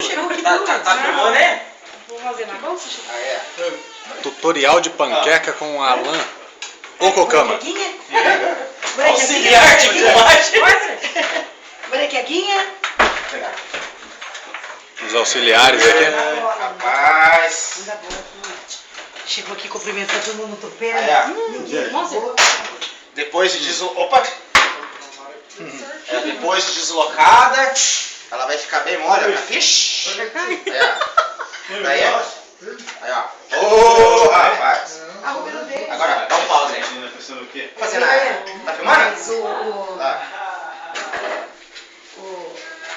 chegou aqui Tá filmando, né? Vou fazer na bolsa. Ah, é. Tutorial de panqueca com Alan Okokama. Auxiliar de filmagem. Bonequinha. Os auxiliares aqui. Rapaz. Chegou aqui cumprimentando todo mundo no pé. Depois de depois de deslocada, ela vai ficar bem mole. Vixe. Daí, ó. Aí, ó. Ô, rapaz. Agora, dá um pause aí. Fazendo nada. Tá filmando? Tá.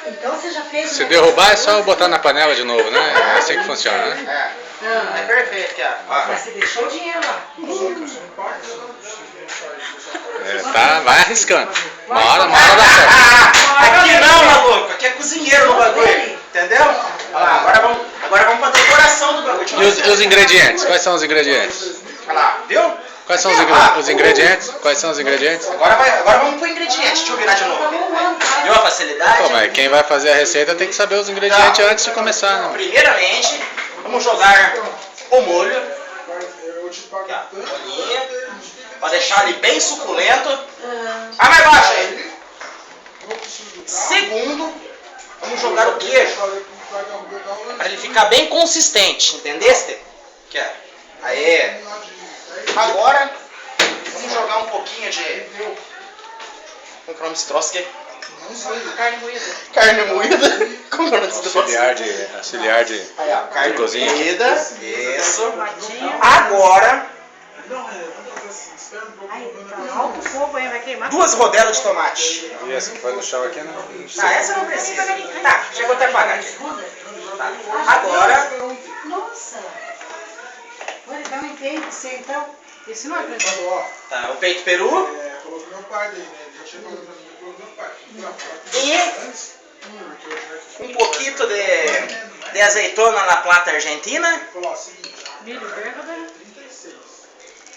Então você já fez. Se derrubar é só botar na panela de novo, né? É assim que funciona, né? É perfeito aqui, ó. Mas você deixou o dinheiro lá. Tá, vai arriscando. Uma hora dá certo. Aqui não, maluco. Aqui é cozinheiro no bagulho. Entendeu? Olha lá, agora vamos pra decoração do bagulho. E os ingredientes? Quais são os ingredientes? Olha lá, viu? Quais são os ingredientes? Quais são os ingredientes? Agora vamos pro ingrediente. Deixa eu virar de novo. Viu a facilidade? Pô, mas quem vai fazer a receita tem que saber os ingredientes antes de começar, né? Primeiramente, vamos jogar o molho. Aqui, ó, molhinho. Pra deixar ele bem suculento. Mais baixo aí. Segundo, vamos jogar o queijo. Para ele ficar bem consistente, entendeste? Aqui, ó. Aê. Agora, vamos jogar um pouquinho de... Como que é o nome desse troço aqui? Carne moída. Carne moída? Como que é o nome desse troço? Auxiliar de Aí, ó, carne cozinha. moída. Isso. Agora, Alto fogo aí, vai queimar. 2 rodelas de tomate. E essa que foi no chão aqui, não? Tá, essa não precisa. Tá, chegou até apagar aqui. Tá. Agora, Nossa. Olha, dá um empenho pra você então. Esse não é pra gente. tá, o peito peru. Colocou meu pai daí, né? Ele já chegou pra mim, colocou meu pai. E um pouquinho de azeitona na plata argentina. Falou, ó, seguinte, Milho verde. 36.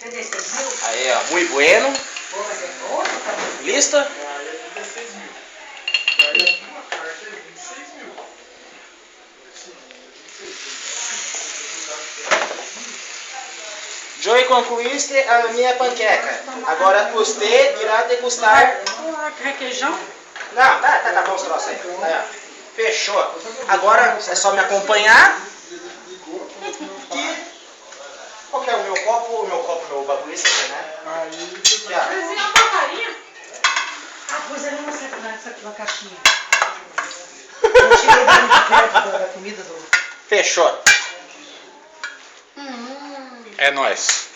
Cadê esse mil? Aí, ó, muito bueno. Pô, mas é bom, tá? Listo? Aí é 36 mil. E aí aqui uma carta é 26 mil. Joy concluíste a minha panqueca. Agora você irá degustar. Requeijão? Não, tá bom os troços aí. Aí, ó. Fechou. Agora é só me acompanhar. E qual que é o meu copo? Meu bagulho, esse aqui, né? Aí Aqui, ó. Mas é uma porcaria. Ah, pois ele não serve nessa aqui na caixinha. Eu tirei muito perto da comida do... Fechou. É nóis.